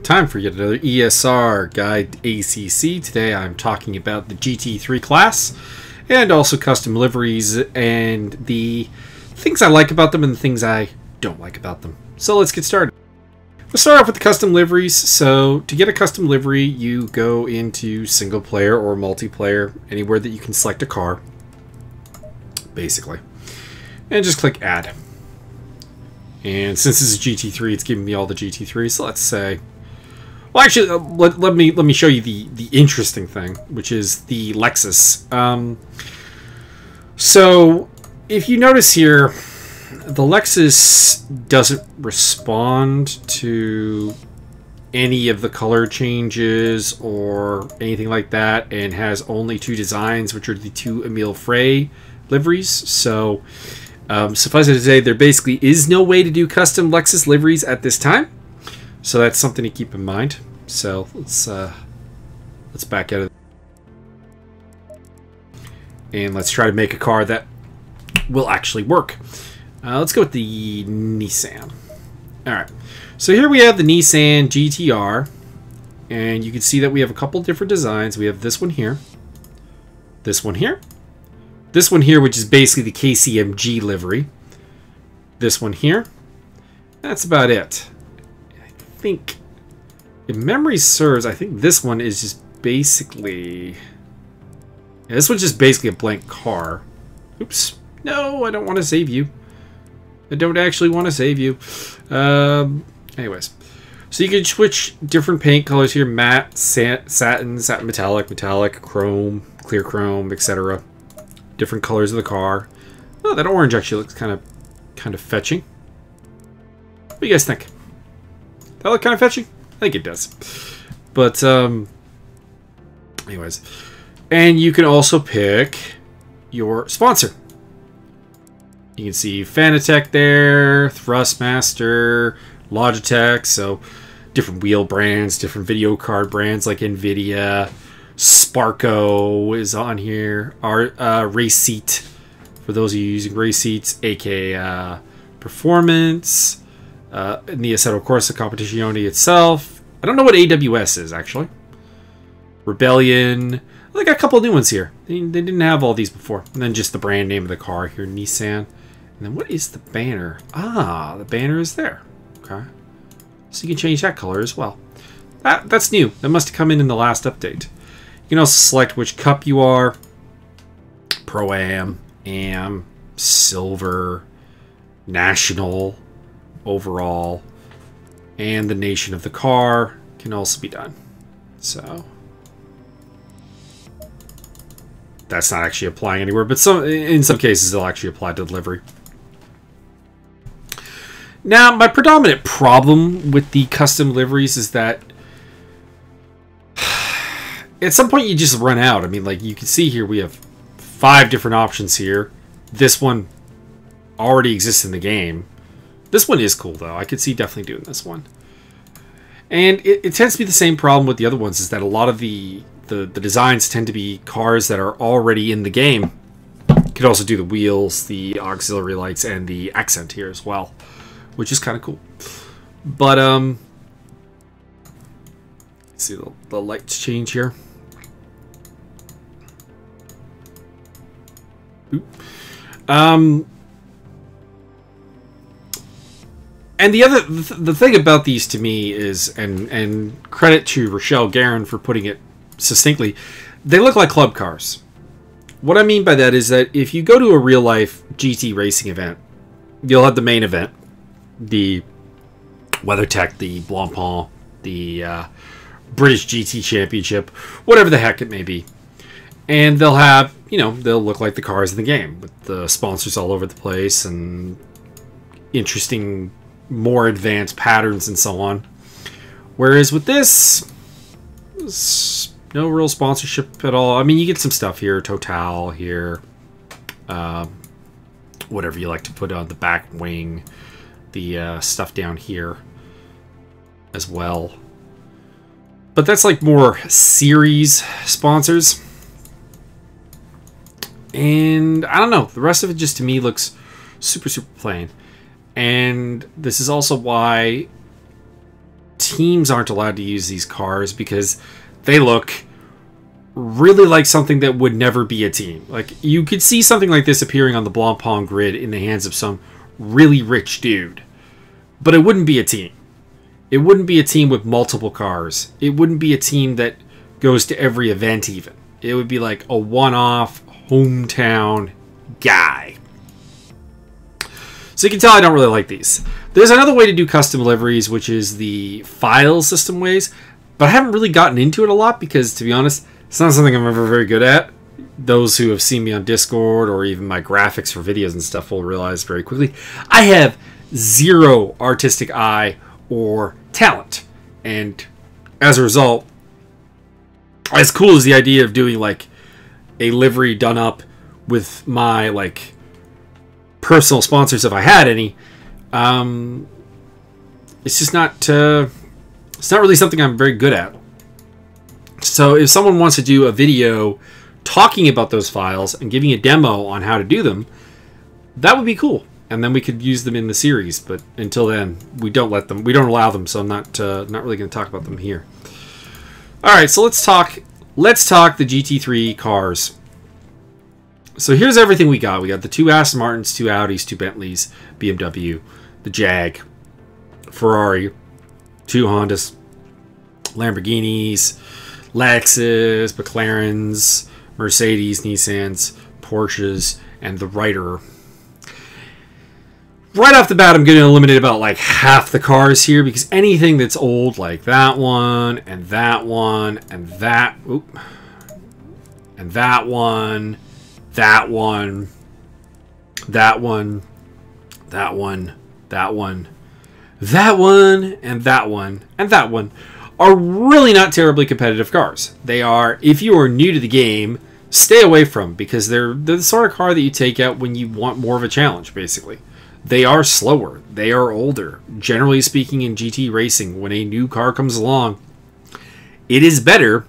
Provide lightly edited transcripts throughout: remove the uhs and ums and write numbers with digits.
Time for yet another ESR Guide ACC. Today I'm talking about the Gt3 class and also custom liveries and the things I like about them and the things I don't like about them. So let's get started. We'll start off with the custom liveries. So to get a custom livery, you go into single player or multiplayer, anywhere that you can select a car, basically, and just click add. And since this is Gt3, it's giving me all the Gt3s. So let's say, well, actually, let me show you the interesting thing, which is the Lexus. So if you notice here, the Lexus doesn't respond to any of the color changes or anything like that, and has only two designs, which are the two Emile Frey liveries. So suffice it to say, there basically is no way to do custom Lexus liveries at this time. So that's something to keep in mind. So let's back out of it. And let's try to make a car that will actually work. Let's go with the Nissan. Alright, so here we have the Nissan Gtr, and you can see that we have a couple different designs. We have this one here, this one here, this one here, which is basically the KCMG livery, this one here. That's about it. I think, if memory serves, I think this one is just basically... yeah, this one's just basically a blank car. Oops. No, I don't want to save you. I don't actually want to save you. Anyways. So you can switch different paint colors here. Matte, satin metallic, chrome, clear chrome, etc. Different colors of the car. Oh, that orange actually looks kind of fetching. What do you guys think? That look kind of fetching? I think it does. But, anyways. And you can also pick your sponsor. You can see Fanatec there, Thrustmaster, Logitech, so different wheel brands, different video card brands like NVIDIA, Sparco is on here, our race seat, for those of you using race seats, aka Performance, and the Assetto Corsa Competizione itself. I don't know what AWS is, actually. Rebellion. I got a couple new ones here. They didn't have all these before. And then just the brand name of the car here, Nissan. And then what is the banner? Ah, the banner is there. Okay. So you can change that color as well. That's new. That must have come in the last update. You can also select which cup you are. Pro-Am, Am, Silver, National, Overall, and the nation of the car can also be done. So... that's not actually applying anywhere, but in some cases it'll actually apply to delivery. Now, my predominant problem with the custom liveries is that at some point you just run out. I mean, like you can see here, we have 5 different options here. This one already exists in the game. This one is cool, though. I could see definitely doing this one. And it tends to be the same problem with the other ones, is that a lot of the designs tend to be cars that are already in the game. You could also do the wheels, the auxiliary lights, and the accent here as well, which is kind of cool. But see the lights change here. Oop. And the thing about these to me is, and credit to Rochelle Guerin for putting it succinctly, they look like club cars. What I mean by that is that if you go to a real life GT racing event, you'll have the main event, the WeatherTech, the Blancpain, the British GT Championship, whatever the heck it may be. And they'll have, you know, they'll look like the cars in the game, with the sponsors all over the place and interesting, more advanced patterns and so on. Whereas with this, no real sponsorship at all. I mean, you get some stuff here, Total here, whatever you like to put on the back wing, the stuff down here as well. But that's like more series sponsors. And I don't know, the rest of it just to me looks super plain. And this is also why teams aren't allowed to use these cars because they look really like something that would never be a team. Like, you could see something like this appearing on the Blancpain grid in the hands of some really rich dude. But it wouldn't be a team. It wouldn't be a team with multiple cars. It wouldn't be a team that goes to every event even. It would be like a one-off hometown guy. So you can tell I don't really like these. There's another way to do custom liveries, which is the file system ways. But I haven't really gotten into it a lot because, to be honest, it's not something I'm ever very good at. Those who have seen me on Discord or even my graphics for videos and stuff will realize very quickly I have zero artistic eye or talent. And as a result, as cool as the idea of doing like a livery done up with my like personal sponsors, if I had any, it's just not it's not really something I'm very good at. So if someone wants to do a video talking about those files and giving a demo on how to do them, that would be cool, and then we could use them in the series. But until then, we don't allow them, so I'm not really going to talk about them here. All right, so let's talk the GT3 cars. So here's everything we got. We got the 2 Aston Martins, 2 Audis, 2 Bentleys, BMW, the Jag, Ferrari, 2 Hondas, Lamborghinis, Lexus, McLarens, Mercedes, Nissans, Porsches, and the Reiter. Right off the bat, I'm going to eliminate about like half the cars here because anything that's old, like that one, and that one, and that, and that one, that one, that one, that one, that one, that one, and that one, and that one are really not terribly competitive cars. They are, if you are new to the game, stay away from, because they're the sort of car that you take out when you want more of a challenge, basically. They are slower. They are older. Generally speaking, in GT racing, when a new car comes along, it is better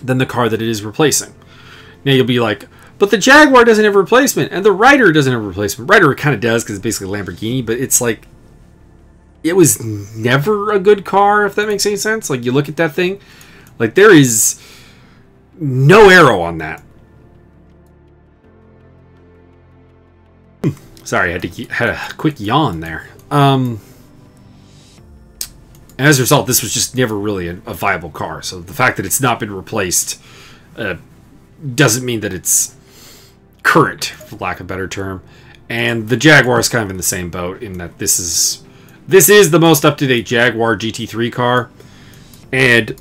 than the car that it is replacing. Now you'll be like, but the Jaguar doesn't have a replacement, and the Reiter doesn't have a replacement. Reiter kind of does, because it's basically a Lamborghini, but it's like, it was never a good car, if that makes any sense. Like, you look at that thing, like, there is no arrow on that. Sorry, I had a quick yawn there. And as a result, this was just never really a viable car. So the fact that it's not been replaced doesn't mean that it's current, for lack of a better term. And the Jaguar is kind of in the same boat, in that this is the most up-to-date Jaguar GT3 car, and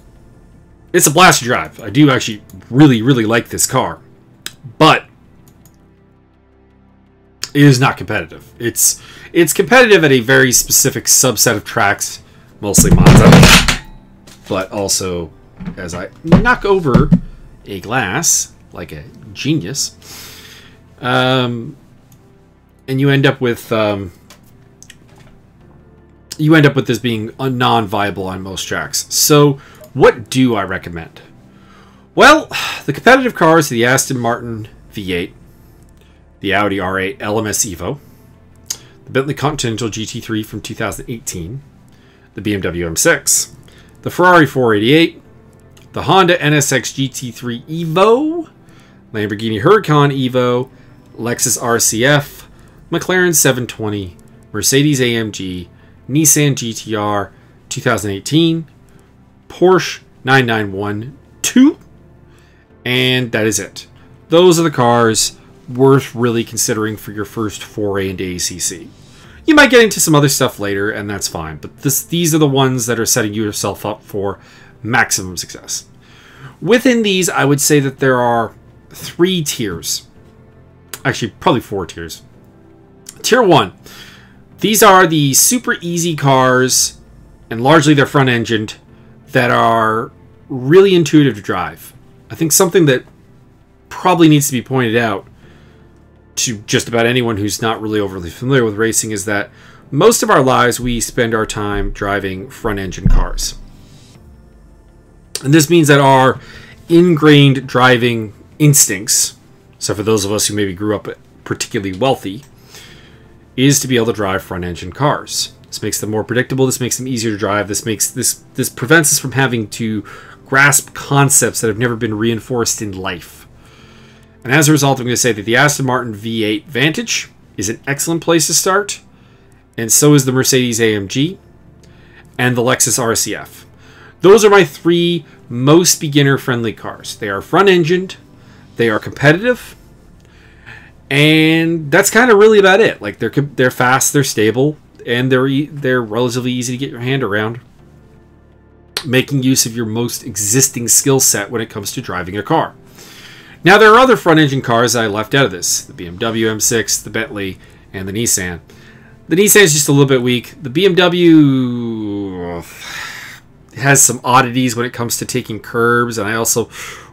it's a blast to drive. I do actually really, really like this car, but it is not competitive. It's competitive at a very specific subset of tracks, mostly Monza, but also as I knock over a glass like a genius, and you end up with this being non-viable on most tracks. So what do I recommend? Well, the competitive cars are the Aston Martin V8, the Audi R8 LMS Evo, the Bentley Continental GT3 from 2018, the BMW M6, the Ferrari 488, the Honda NSX Gt3 Evo, Lamborghini Huracan Evo, Lexus RCF, McLaren 720, Mercedes AMG, Nissan Gtr 2018, Porsche 991-2, and that is it. Those are the cars worth really considering for your first foray into ACC. You might get into some other stuff later, and that's fine, but these are the ones that are setting yourself up for maximum success. Within these, I would say that there are 3 tiers. Actually, probably 4 tiers. Tier 1. These are the super easy cars, and largely they're front-engined, that are really intuitive to drive. I think something that probably needs to be pointed out to just about anyone who's not really overly familiar with racing is that most of our lives we spend our time driving front-engine cars. And this means that our ingrained driving instincts, so for those of us who maybe grew up particularly wealthy, is to be able to drive front-engine cars. This makes them more predictable. This makes them easier to drive. This prevents us from having to grasp concepts that have never been reinforced in life. And as a result, I'm going to say that the Aston Martin V8 Vantage is an excellent place to start, and so is the Mercedes AMG and the Lexus RCF. Those are my 3 most beginner-friendly cars. They are front-engined, they are competitive, and that's kind of really about it. Like they're fast, they're stable, and they're relatively easy to get your hand around, making use of your most existing skill set when it comes to driving a car. Now, there are other front-engine cars I left out of this. The BMW M6, the Bentley, and the Nissan. The Nissan is just a little bit weak. The BMW has some oddities when it comes to taking curbs, and I also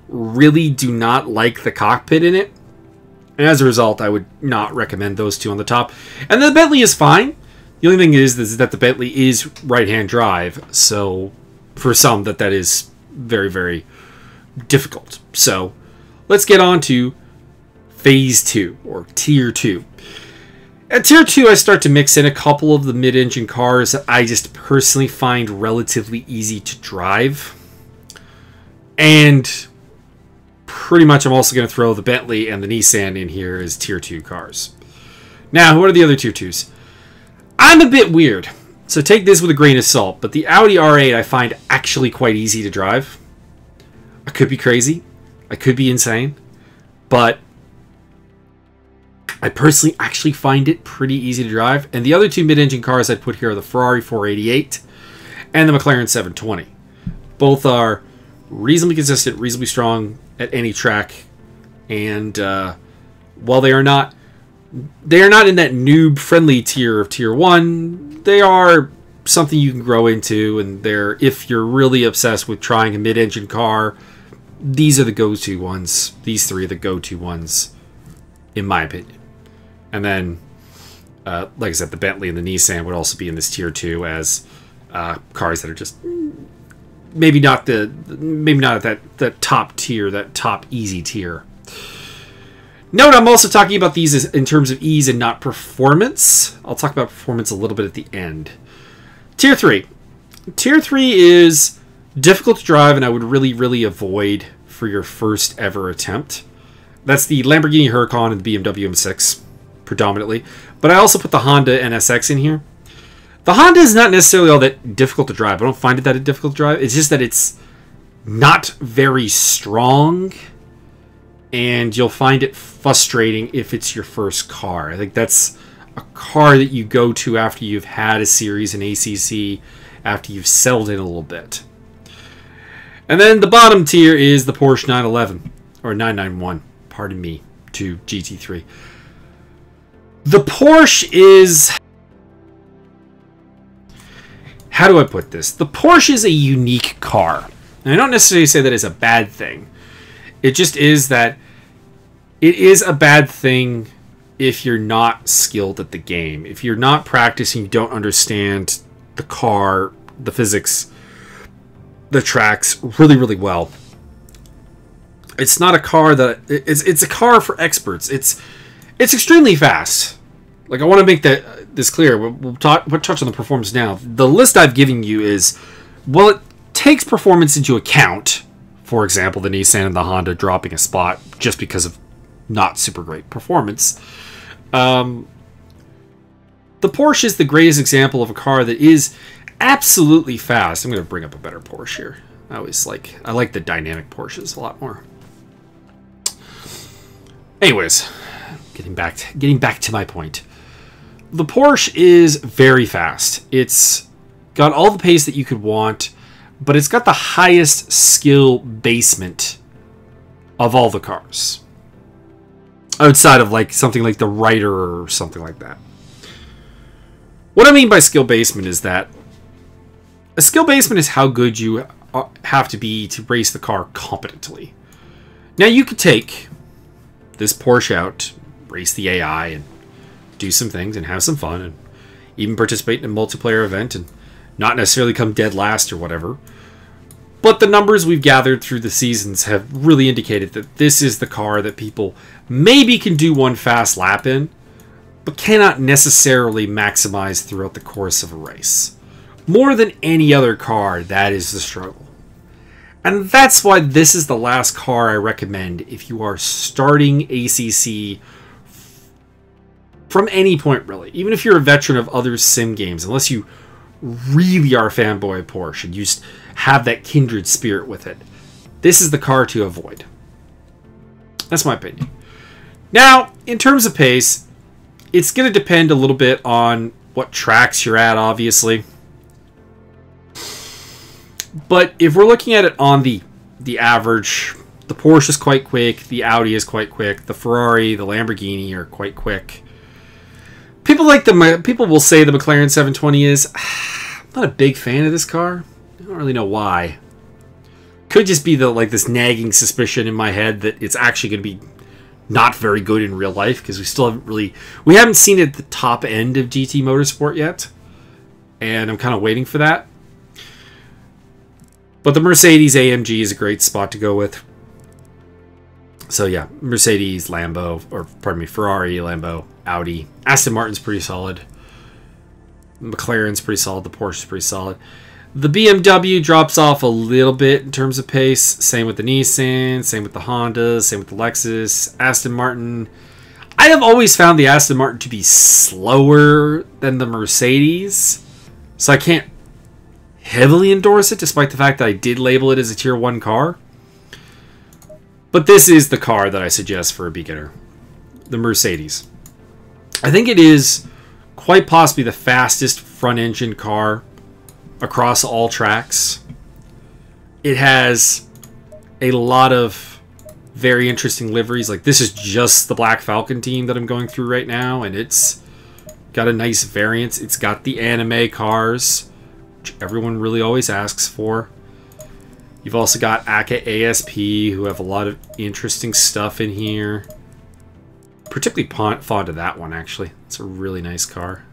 really do not like the cockpit in it. And as a result, I would not recommend those 2 on the top. And the Bentley is fine. The only thing is that the Bentley is right-hand drive, so for some that is very, very difficult. So let's get on to Phase 2, or Tier 2. At Tier 2, I start to mix in a couple of the mid-engine cars that I just personally find relatively easy to drive. And pretty much I'm also going to throw the Bentley and the Nissan in here as Tier 2 cars. Now, what are the other Tier 2s? I'm a bit weird, so take this with a grain of salt, but the Audi R8 I find actually quite easy to drive. I could be crazy. I could be insane, but I personally actually find it pretty easy to drive. And the other 2 mid-engine cars I'd put here are the Ferrari 488 and the McLaren 720. Both are reasonably consistent, reasonably strong at any track, and while they are not in that noob-friendly tier of Tier 1, they are something you can grow into, and if you're really obsessed with trying a mid-engine car, these are the go-to ones. These 3 are the go-to ones, in my opinion. And then, like I said, the Bentley and the Nissan would also be in this Tier 2 as cars that are just maybe not at that top tier, that top easy tier. Note, I'm also talking about these in terms of ease and not performance. I'll talk about performance a little bit at the end. Tier 3. Tier 3 is difficult to drive, and I would really, really avoid for your first ever attempt. That's the Lamborghini Huracan and the BMW M6, predominantly. But I also put the Honda NSX in here. The Honda is not necessarily all that difficult to drive. I don't find it that difficult to drive. It's just that it's not very strong, and you'll find it frustrating if it's your first car. I think that's a car that you go to after you've had a series in ACC, after you've settled in a little bit. And then the bottom tier is the Porsche 911, or 991, pardon me, to GT3. The Porsche is... how do I put this? The Porsche is a unique car. And I don't necessarily say that is a bad thing. It just is that it is a bad thing if you're not skilled at the game. If you're not practicing, you don't understand the car, the physics, the tracks really, really well. It's not a car that... It's a car for experts. It's extremely fast. Like, I want to make this clear. We'll touch on the performance now. The list I've given you is... well, it takes performance into account. For example, the Nissan and the Honda dropping a spot just because of not super great performance. The Porsche is the greatest example of a car that is absolutely fast. I'm going to bring up a better Porsche here. I like the dynamic Porsches a lot more. Anyways, getting back to my point. The Porsche is very fast. It's got all the pace that you could want, but it's got the highest skill basement of all the cars. Outside of like something like the Reiter or something like that. What I mean by skill basement is that a skill basement is how good you have to be to race the car competently. Now you could take this Porsche out, race the AI, and do some things and have some fun, and even participate in a multiplayer event and not necessarily come dead last or whatever. But the numbers we've gathered through the seasons have really indicated that this is the car that people maybe can do one fast lap in, but cannot necessarily maximize throughout the course of a race. More than any other car, that is the struggle. And that's why this is the last car I recommend if you are starting ACC from any point, really. Even if you're a veteran of other sim games, unless you really are a fanboy of Porsche and you just have that kindred spirit with it, this is the car to avoid. That's my opinion. Now, in terms of pace, it's going to depend a little bit on what tracks you're at, obviously. But if we're looking at it on the average, the Porsche is quite quick, the Audi is quite quick, the Ferrari, the Lamborghini are quite quick. People will say the McLaren 720 is. I'm not a big fan of this car. I don't really know why. Could just be this nagging suspicion in my head that it's actually going to be not very good in real life, because we haven't seen it at the top end of GT Motorsport yet, and I'm kind of waiting for that. But the Mercedes AMG is a great spot to go with. So yeah, Mercedes, Lambo, or pardon me, Ferrari, Lambo, Audi. Aston Martin's pretty solid. McLaren's pretty solid. The Porsche's pretty solid. The BMW drops off a little bit in terms of pace. Same with the Nissan, same with the Honda, same with the Lexus. Aston Martin. I have always found the Aston Martin to be slower than the Mercedes, so I can't heavily endorse it, despite the fact that I did label it as a Tier 1 car. But this is the car that I suggest for a beginner. The Mercedes. I think it is quite possibly the fastest front-engine car across all tracks. It has a lot of very interesting liveries. Like, this is just the Black Falcon team that I'm going through right now, and it's got a nice variance. It's got the anime cars, which everyone really always asks for. You've also got Aka ASP, who have a lot of interesting stuff in here. Particularly fond of that one, actually. It's a really nice car.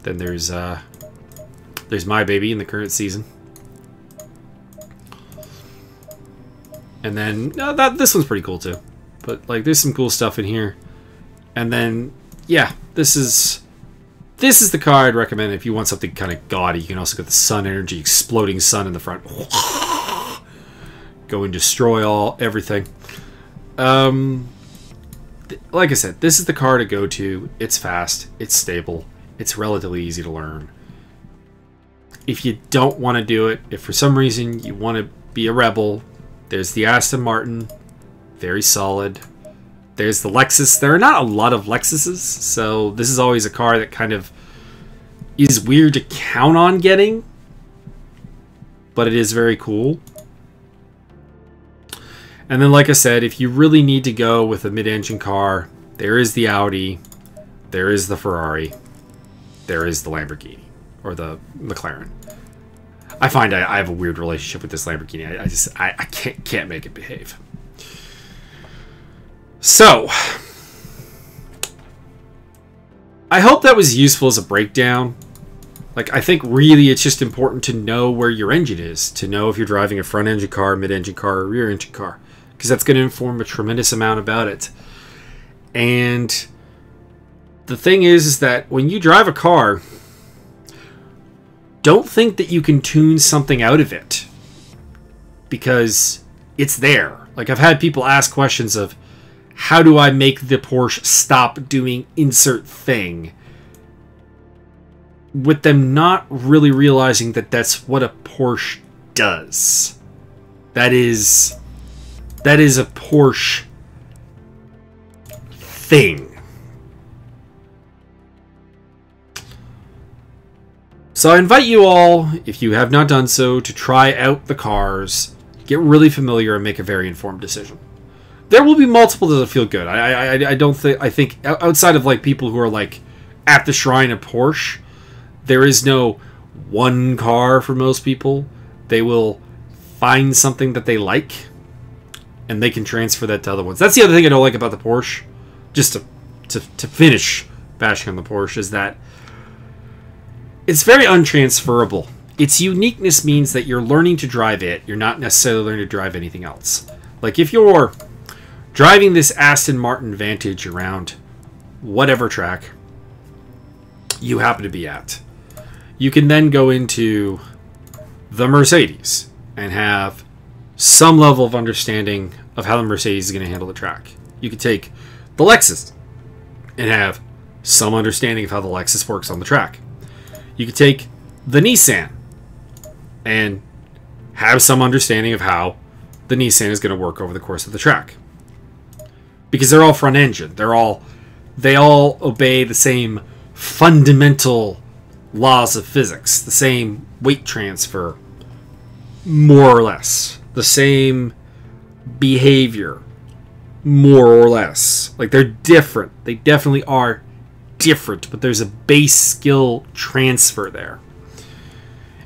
Then there's My Baby in the current season. And then this one's pretty cool too. But there's some cool stuff in here. And then yeah, this is the car I'd recommend if you want something kind of gaudy. You can also get the sun energy, exploding sun in the front. Go and destroy everything. Like I said, this is the car to go to. It's fast. It's stable. It's relatively easy to learn. If you don't want to do it, if for some reason you want to be a rebel, there's the Aston Martin. Very solid. There's the Lexus. There are not a lot of Lexuses, so this is always a car that kind of is weird to count on getting, but it is very cool. And then, like I said, if you really need to go with a mid-engine car, there is the Audi, there is the Ferrari, there is the Lamborghini, or the McLaren. I find I have a weird relationship with this Lamborghini. I can't make it behave. So, I hope that was useful as a breakdown. I think really it's just important to know where your engine is, to know if you're driving a front-engine car, mid-engine car, or rear-engine car, because that's going to inform a tremendous amount about it. And the thing is that when you drive a car, don't think that you can tune something out of it, because it's there. I've had people ask questions of, how do I make the Porsche stop doing insert thing? With them not really realizing that that's what a Porsche does. That is a Porsche thing. So I invite you all, if you have not done so, to try out the cars, get really familiar, and make a very informed decision. There will be multiple that feel good. I think outside of people who are at the shrine of Porsche, there is no one car for most people. They will find something that they like, and they can transfer that to other ones. That's the other thing I don't like about the Porsche. Just to finish bashing on the Porsche, is that it's very untransferable. Its uniqueness means that you're learning to drive it. You're not necessarily learning to drive anything else. If you're driving this Aston Martin Vantage around whatever track you happen to be at. You can then go into the Mercedes and have some level of understanding of how the Mercedes is going to handle the track. You could take the Lexus and have some understanding of how the Lexus works on the track. You could take the Nissan and have some understanding of how the Nissan is going to work over the course of the track. Because they're all front engine. They all obey the same fundamental laws of physics, the same weight transfer, more or less, the same behavior, more or less. Like, they're different. They definitely are different, but there's a base skill transfer there.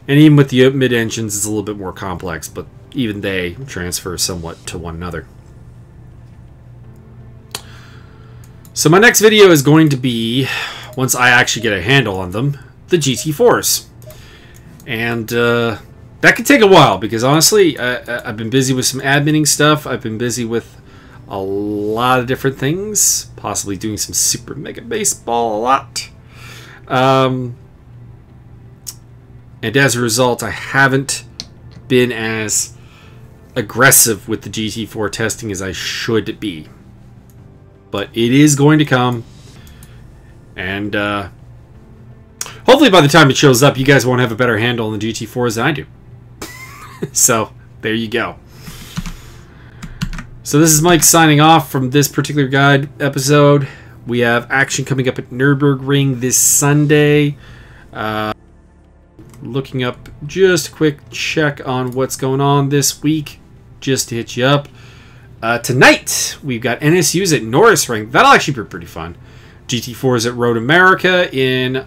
And even with the mid-engines, it's a little bit more complex, but even they transfer somewhat to one another. So my next video is going to be, once I actually get a handle on them, the GT4s. And that could take a while, because honestly, I've been busy with some adminning stuff. I've been busy with a lot of different things, possibly doing some Super Mega Baseball a lot. And as a result, I haven't been as aggressive with the GT4 testing as I should be. But it is going to come. And hopefully by the time it shows up, you guys won't have a better handle on the GT4s than I do. So, there you go. So this is Mike signing off from this particular guide episode. We have action coming up at Nürburgring this Sunday. Looking up just a quick check on what's going on this week, just to hit you up. Tonight, we've got NSUs at Norris Ring. That'll actually be pretty fun. GT4s at Road America in, is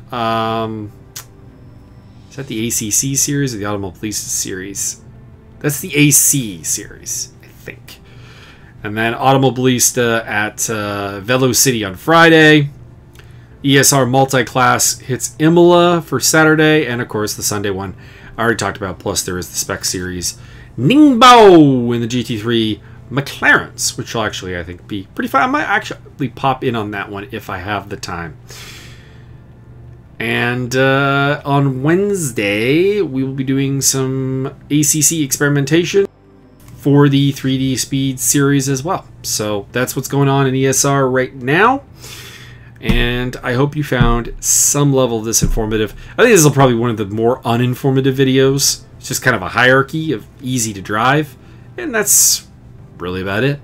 that the ACC series or the Automobilistas series? That's the AC series, I think. And then Automobilista at Velo City on Friday. ESR Multi-Class hits Imola for Saturday. And, of course, the Sunday one I already talked about. Plus, there is the Spec Series Ningbo in the GT3 McLarens, which will actually, I think, be pretty fun. I might actually pop in on that one if I have the time. And on Wednesday, we will be doing some ACC experimentation for the 3D Speed series as well. So that's what's going on in ESR right now. And I hope you found some level of this informative. I think this is probably one of the more uninformative videos. It's just kind of a hierarchy of easy to drive. And that's really about it.